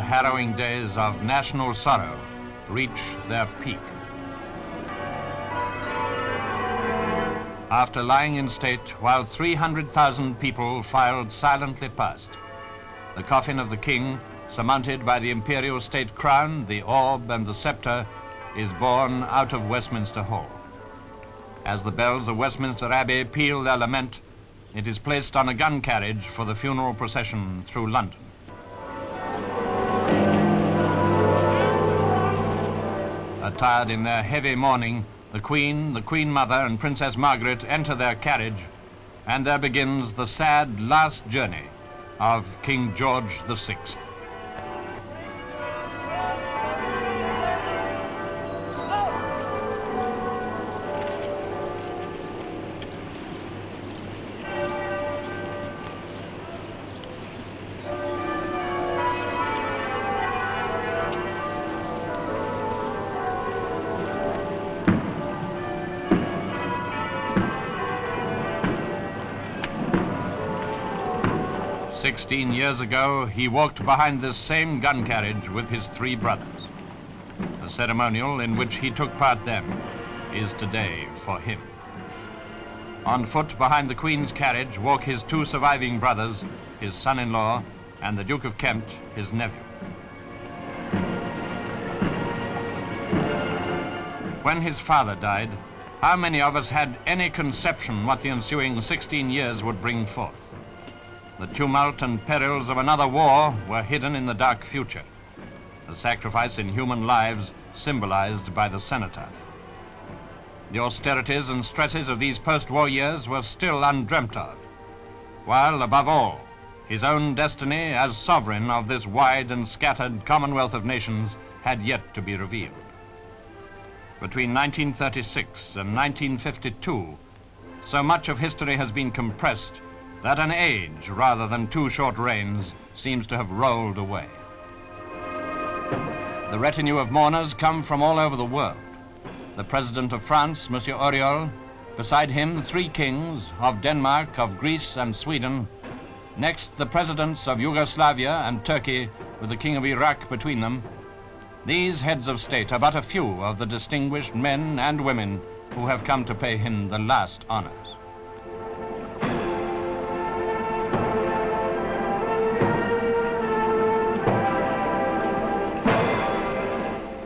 harrowing days of national sorrow reach their peak. After lying in state while 300,000 people filed silently past, the coffin of the king, surmounted by the imperial state crown, the orb and the scepter, is borne out of Westminster Hall. As the bells of Westminster Abbey peal their lament, it is placed on a gun carriage for the funeral procession through London. Attired in their heavy mourning, the Queen Mother, and Princess Margaret enter their carriage, and there begins the sad last journey of King George VI. 16 years ago, he walked behind this same gun carriage with his 3 brothers. The ceremonial in which he took part then is today for him. On foot behind the Queen's carriage walk his 2 surviving brothers, his son-in-law, and the Duke of Kent, his nephew. When his father died, how many of us had any conception what the ensuing 16 years would bring forth? The tumult and perils of another war were hidden in the dark future, a sacrifice in human lives symbolized by the cenotaph. The austerities and stresses of these post-war years were still undreamt of, while, above all, his own destiny as sovereign of this wide and scattered commonwealth of nations had yet to be revealed. Between 1936 and 1952, so much of history has been compressed that an age rather than 2 short reigns seems to have rolled away. The retinue of mourners come from all over the world. The President of France, Monsieur Auriol, beside him 3 kings of Denmark, of Greece and Sweden. Next, the presidents of Yugoslavia and Turkey, with the King of Iraq between them. These heads of state are but a few of the distinguished men and women who have come to pay him the last honors.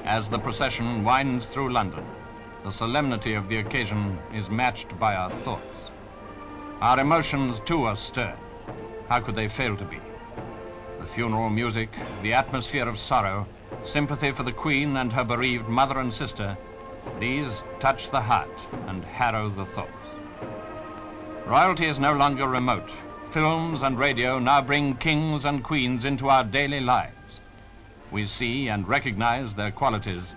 As the procession winds through London, the solemnity of the occasion is matched by our thoughts. Our emotions, too, are stirred. How could they fail to be? The funeral music, the atmosphere of sorrow, sympathy for the Queen and her bereaved mother and sister, these touch the heart and harrow the thoughts. Royalty is no longer remote. Films and radio now bring kings and queens into our daily lives. We see and recognize their qualities.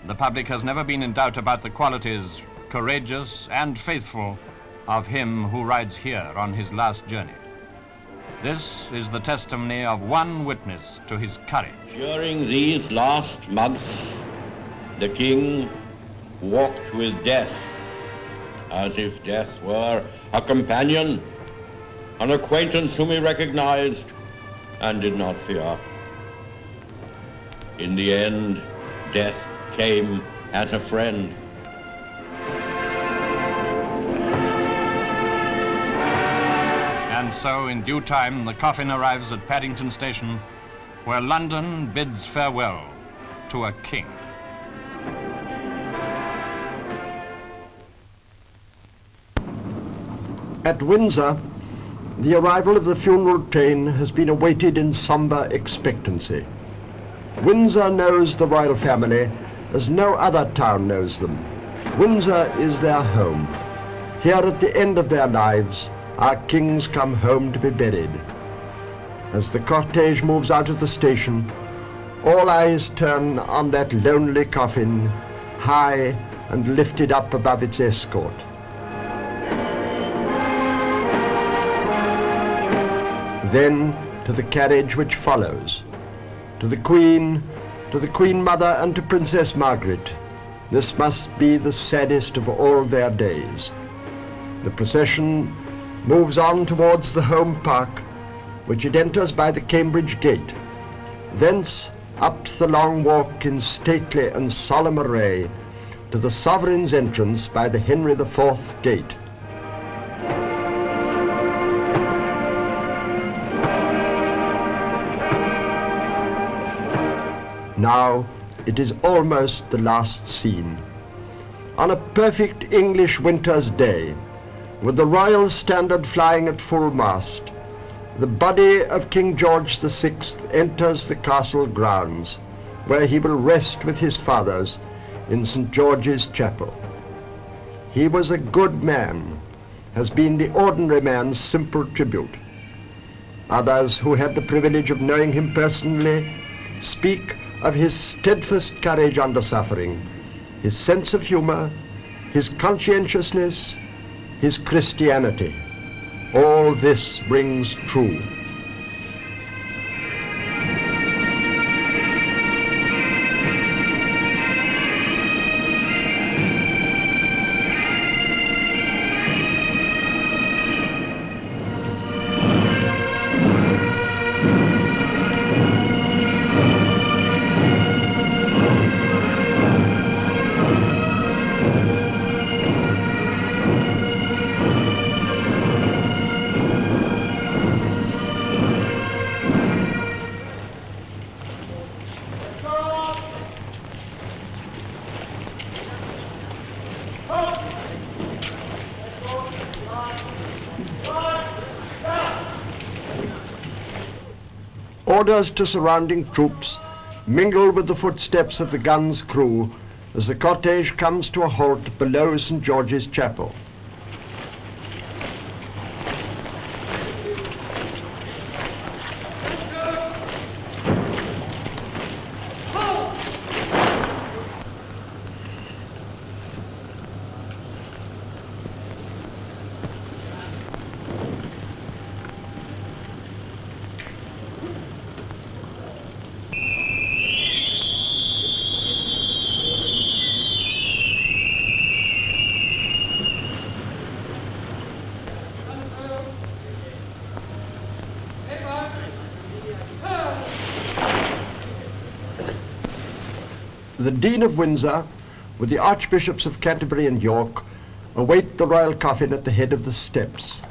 The public has never been in doubt about the qualities, courageous and faithful, of him who rides here on his last journey. This is the testimony of one witness to his courage. During these last months, the king walked with death, as if death were a companion, an acquaintance whom he recognized and did not fear. In the end, death came as a friend. And so, in due time, the coffin arrives at Paddington Station, where London bids farewell to a king. At Windsor, the arrival of the funeral train has been awaited in somber expectancy. Windsor knows the royal family as no other town knows them. Windsor is their home. Here at the end of their lives, our kings come home to be buried. As the cortege moves out of the station, all eyes turn on that lonely coffin, high and lifted up above its escort. Then to the carriage which follows. To the Queen Mother and to Princess Margaret, this must be the saddest of all their days. The procession moves on towards the Home Park, which it enters by the Cambridge Gate. Thence up the long walk in stately and solemn array to the sovereign's entrance by the Henry IV gate. Now it is almost the last scene. On a perfect English winter's day, with the royal standard flying at full mast, the body of King George VI enters the castle grounds, where he will rest with his fathers in St. George's Chapel. He was a good man, has been the ordinary man's simple tribute. Others who had the privilege of knowing him personally speak of his steadfast courage under suffering, his sense of humor, his conscientiousness, his Christianity. All this rings true. Orders to surrounding troops mingle with the footsteps of the gun's crew as the cortege comes to a halt below St. George's Chapel. The Dean of Windsor, with the Archbishops of Canterbury and York, await the royal coffin at the head of the steps.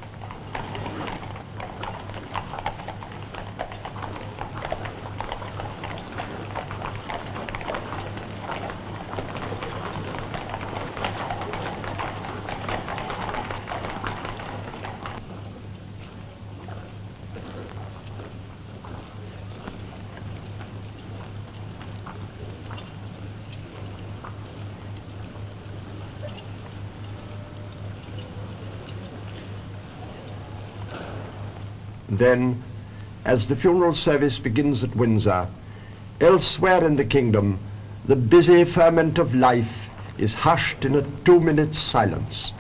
Then, as the funeral service begins at Windsor, elsewhere in the kingdom, the busy ferment of life is hushed in a 2-minute silence.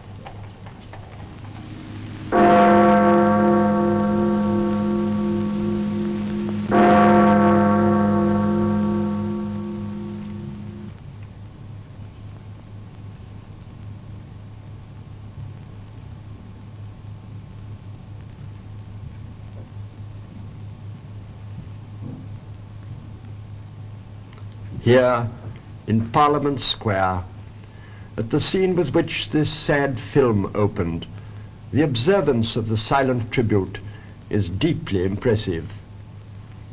Here, in Parliament Square, at the scene with which this sad film opened, the observance of the silent tribute is deeply impressive.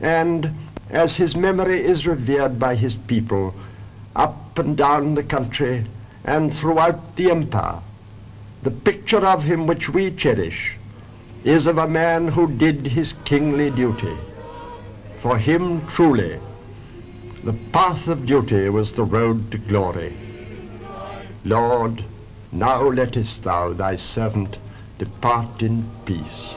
And as his memory is revered by his people, up and down the country and throughout the empire, the picture of him which we cherish is of a man who did his kingly duty. For him, truly, the path of duty was the road to glory. Lord, now lettest thou thy servant depart in peace.